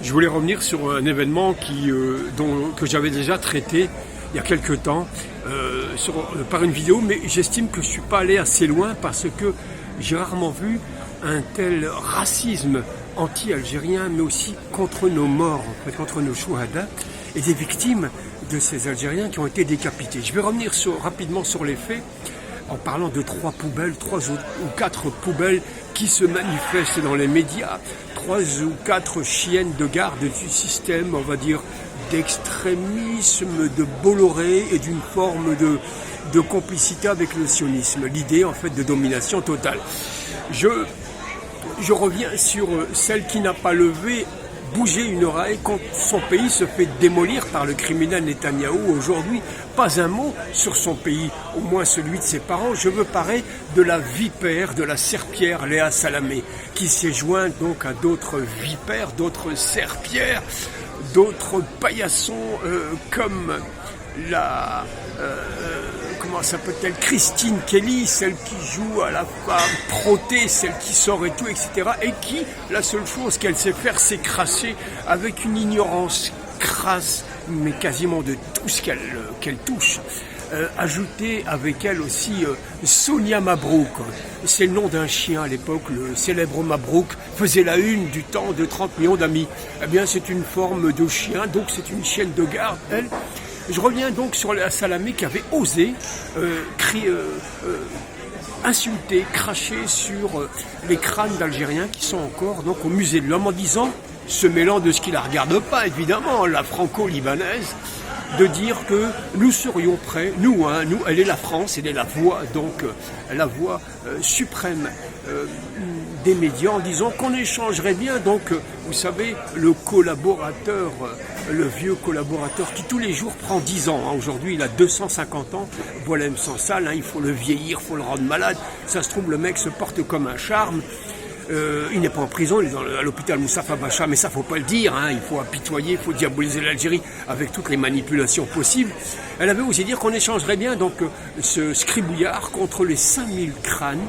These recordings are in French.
Je voulais revenir sur un événement que j'avais déjà traité il y a quelques temps par une vidéo, mais j'estime que je ne suis pas allé assez loin parce que j'ai rarement vu un tel racisme anti-algérien, mais aussi contre nos morts, en fait, contre nos chouhadas et des victimes de ces Algériens qui ont été décapités. Je vais revenir rapidement sur les faits en parlant de trois ou quatre poubelles qui se manifestent dans les médias, 3 ou 4 chiennes de garde du système, on va dire, d'extrémisme, de Bolloré et d'une forme de complicité avec le sionisme. L'idée, en fait, de domination totale. Je reviens sur celle qui n'a pas bougé une oreille quand son pays se fait démolir par le criminel Netanyahou aujourd'hui. Pas un mot sur son pays, au moins celui de ses parents. Je veux parler de la vipère, de la serpillère Léa Salamé, qui s'est jointe donc à d'autres vipères, d'autres serpillères, d'autres paillassons comme comment s'appelle-t-elle, Christine Kelly, celle qui joue à la femme protée, celle qui sort et tout, etc. Et qui, la seule chose qu'elle sait faire, c'est crasser avec une ignorance crasse, mais quasiment de tout ce qu'elle touche. Ajouter avec elle aussi Sonia Mabrouk. C'est le nom d'un chien à l'époque, le célèbre Mabrouk faisait la une du temps de 30 millions d'amis. Eh bien, c'est une forme de chien, donc c'est une chienne de garde, elle. Je reviens donc sur la Salamé qui avait osé insulter, cracher sur les crânes d'Algériens qui sont encore donc au musée de l'homme en disant, se mêlant de ce qui la regarde pas évidemment, la franco-libanaise, de dire que nous serions prêts, nous, elle est la France, elle est la voix, donc la voix suprême des médias, en disant qu'on échangerait bien, donc vous savez, le vieux collaborateur qui tous les jours prend 10 ans, aujourd'hui il a 250 ans, Boualem Sansal, il faut le vieillir, il faut le rendre malade, ça se trouve le mec se porte comme un charme. Il n'est pas en prison, il est à l'hôpital Moustapha Bacha, mais ça faut pas le dire, il faut apitoyer, il faut diaboliser l'Algérie avec toutes les manipulations possibles. Elle avait osé dire qu'on échangerait bien donc ce scribouillard contre les 5000 crânes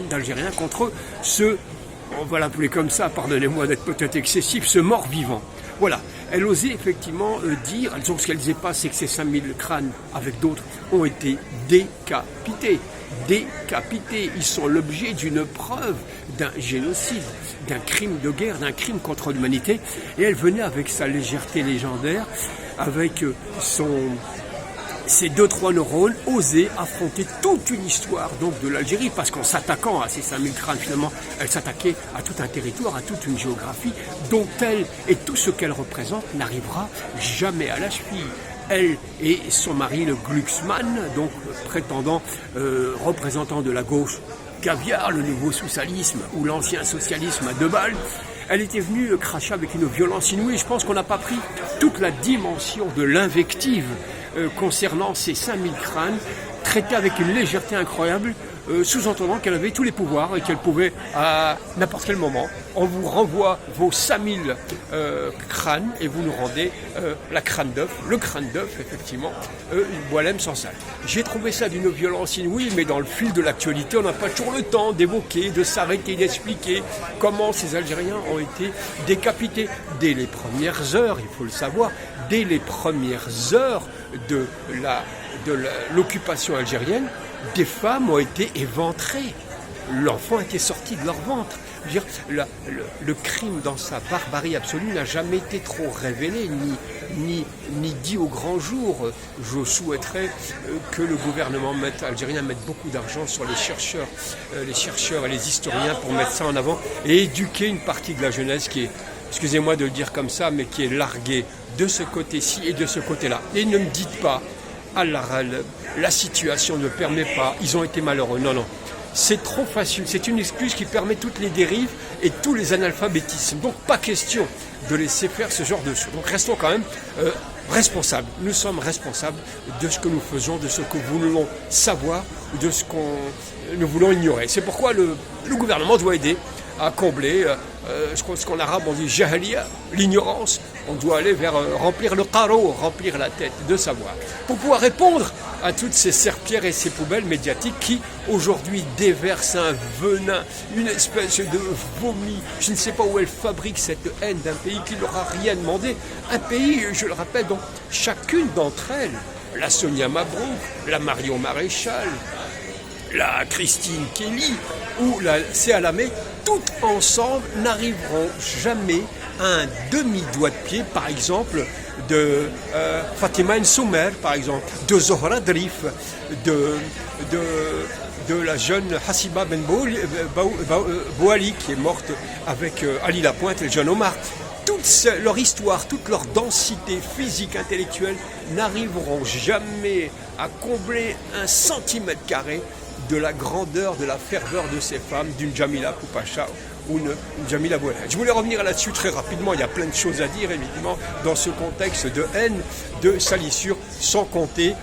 d'Algériens, contre on va l'appeler comme ça, pardonnez-moi d'être peut-être excessif, ce mort-vivant. Voilà, elle osait effectivement dire, ce qu'elle disait pas, c'est que ces 5000 crânes, avec d'autres, ont été décapités. Ils sont l'objet d'une preuve d'un génocide, d'un crime de guerre, d'un crime contre l'humanité. Et elle venait avec sa légèreté légendaire, avec ses 2-3 neurones, oser affronter toute une histoire donc de l'Algérie, parce qu'en s'attaquant à ces 5000 crânes, finalement, elle s'attaquait à tout un territoire, à toute une géographie, dont elle et tout ce qu'elle représente n'arrivera jamais à la cheville. Elle et son mari, le Glucksmann, donc prétendant représentant de la gauche caviar, le nouveau socialisme ou l'ancien socialisme à 2 balles, elle était venue cracher avec une violence inouïe. Je pense qu'on n'a pas pris toute la dimension de l'invective concernant ces 5000 crânes, traités avec une légèreté incroyable, sous-entendant qu'elle avait tous les pouvoirs et qu'elle pouvait, à n'importe quel moment, on vous renvoie vos 5000 crânes et vous nous rendez le crâne d'œuf, effectivement, Boualem Sansal. J'ai trouvé ça d'une violence inouïe, mais dans le fil de l'actualité, on n'a pas toujours le temps d'évoquer, de s'arrêter, d'expliquer comment ces Algériens ont été décapités. Dès les premières heures, il faut le savoir, dès les premières heures de l'occupation algérienne, des femmes ont été éventrées. L'enfant était sorti de leur ventre. Je veux dire, le crime dans sa barbarie absolue n'a jamais été trop révélé, ni dit au grand jour. Je souhaiterais que le gouvernement algérien mette beaucoup d'argent sur les chercheurs et les historiens pour mettre ça en avant et éduquer une partie de la jeunesse qui est, excusez-moi de le dire comme ça, mais qui est larguée de ce côté-ci et de ce côté-là. Et ne me dites pas, la situation ne permet pas, ils ont été malheureux. Non. C'est trop facile, c'est une excuse qui permet toutes les dérives et tous les analphabétismes. Donc pas question de laisser faire ce genre de choses. Donc restons quand même responsables. Nous sommes responsables de ce que nous faisons, de ce que nous voulons savoir, de ce nous voulons ignorer. C'est pourquoi le gouvernement doit aider à combler je crois qu'en arabe on dit jahiliya, l'ignorance. On doit aller vers remplir le qaro, remplir la tête de savoir, pour pouvoir répondre à toutes ces serpillères et ces poubelles médiatiques qui aujourd'hui déversent un venin, une espèce de vomi. Je ne sais pas où elles fabriquent cette haine d'un pays qui ne leur a rien demandé. Un pays, je le rappelle, dont chacune d'entre elles, la Sonia Mabrouk, la Marion Maréchal, la Christine Kelly ou la Sea Lamé, toutes ensemble n'arriveront jamais à un demi-doigt de pied, par exemple, de Fatima Nsoumer, par exemple, de Zohra Drif, de la jeune Hassiba Ben Bouali, qui est morte avec Ali Lapointe et le jeune Omar. Toute leur histoire, toute leur densité physique, intellectuelle, n'arriveront jamais à combler 1 centimètre carré de la grandeur, de la ferveur de ces femmes, d'une Jamila Poupacha ou une Jamila Bouala. Je voulais revenir là-dessus très rapidement, il y a plein de choses à dire évidemment dans ce contexte de haine, de salissure, sans compter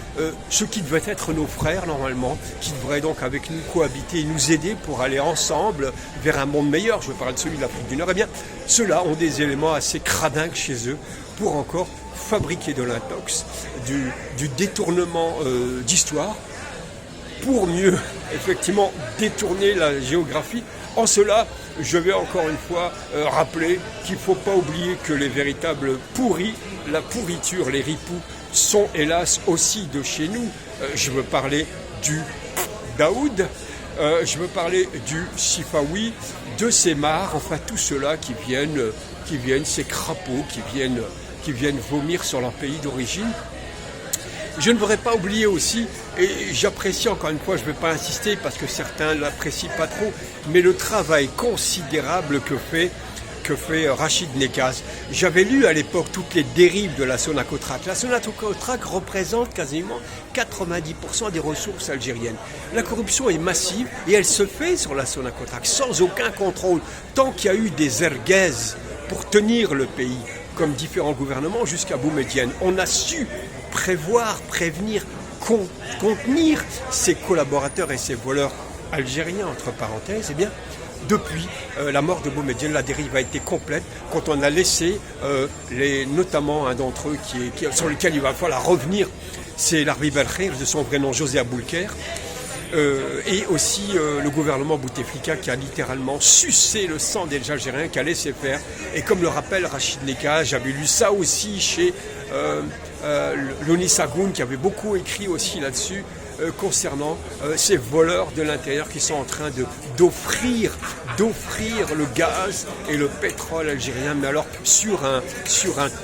ceux qui devaient être nos frères normalement, qui devraient donc avec nous cohabiter et nous aider pour aller ensemble vers un monde meilleur. Je veux parler de celui de l'Afrique du Nord. Eh bien, ceux-là ont des éléments assez cradingues chez eux pour encore fabriquer de l'intox, du détournement d'histoire, pour mieux, effectivement, détourner la géographie. En cela, je vais encore une fois rappeler qu'il ne faut pas oublier que les véritables pourris, la pourriture, les ripoux, sont hélas aussi de chez nous. Je veux parler du Daoud, je veux parler du Sifawi, de ces mares, enfin tout ceux-là qui viennent, ces crapauds qui viennent vomir sur leur pays d'origine. Je ne voudrais pas oublier aussi, et j'apprécie encore une fois, je ne vais pas insister parce que certains ne l'apprécient pas trop, mais le travail considérable que fait Rachid Nekaz. J'avais lu à l'époque toutes les dérives de la Sonacotrac. La Sonacotrac représente quasiment 90% des ressources algériennes. La corruption est massive et elle se fait sur la Sonacotrac sans aucun contrôle. Tant qu'il y a eu des erguaises pour tenir le pays, comme différents gouvernements jusqu'à Boumedienne, on a su prévoir, prévenir, contenir ces collaborateurs et ces voleurs algériens, entre parenthèses. Eh bien, depuis la mort de Boumedienne, la dérive a été complète quand on a laissé notamment un d'entre eux sur lequel il va falloir revenir, c'est l'Arbi Belkhir, de son vrai nom José Aboulker, et aussi le gouvernement Bouteflika qui a littéralement sucé le sang des Algériens, qui a laissé faire. Et comme le rappelle Rachid Nekaz, j'avais lu ça aussi chez Loni Sagoun, qui avait beaucoup écrit aussi là-dessus, concernant ces voleurs de l'intérieur qui sont en train d'offrir le gaz et le pétrole algérien, mais alors sur un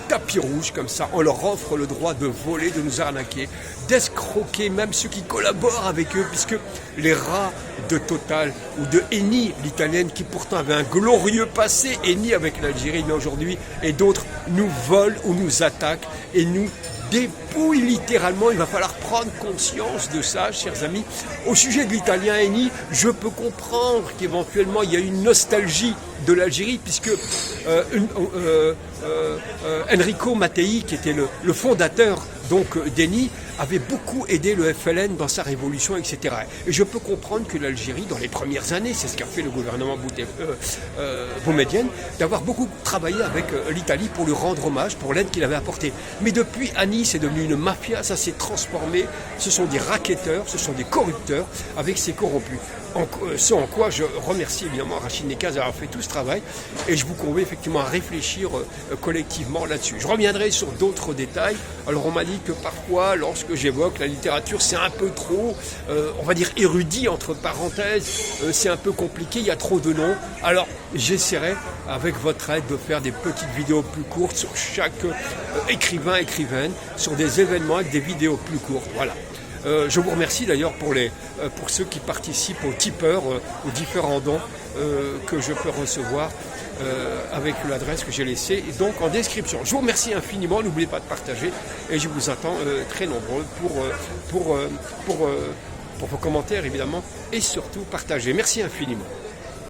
tapis rouge comme ça. On leur offre le droit de voler, de nous arnaquer, d'escroquer même ceux qui collaborent avec eux, puisque les rats de Total ou de Eni, l'italienne, qui pourtant avait un glorieux passé, Eni avec l'Algérie, mais aujourd'hui, et d'autres nous volent ou nous attaquent et nous dépouille littéralement. Il va falloir prendre conscience de ça, chers amis. Au sujet de l'italien Eni, je peux comprendre qu'éventuellement il y a une nostalgie de l'Algérie, puisque Enrico Mattei, qui était le fondateur donc d'Eni, avait beaucoup aidé le FLN dans sa révolution, etc. Et je peux comprendre que l'Algérie, dans les premières années, c'est ce qu'a fait le gouvernement Boumedienne, d'avoir beaucoup travaillé avec l'Italie pour lui rendre hommage, pour l'aide qu'il avait apportée. Mais depuis, Annie, c'est devenu une mafia, ça s'est transformé, ce sont des racketteurs, ce sont des corrupteurs avec ces corrompus. Ce en quoi je remercie évidemment Rachid Nekaz d'avoir fait tout ce travail, et je vous convainc effectivement à réfléchir collectivement là-dessus. Je reviendrai sur d'autres détails. Alors on m'a dit que parfois, lorsque j'évoque la littérature, c'est un peu trop, on va dire érudit entre parenthèses, c'est un peu compliqué, il y a trop de noms. Alors j'essaierai avec votre aide de faire des petites vidéos plus courtes sur chaque écrivaine, sur des événements avec des vidéos plus courtes. Voilà. Je vous remercie d'ailleurs pour ceux qui participent aux tipeurs, aux différents dons que je peux recevoir avec l'adresse que j'ai laissée donc en description. Je vous remercie infiniment, n'oubliez pas de partager et je vous attends très nombreux pour vos commentaires évidemment et surtout partager. Merci infiniment.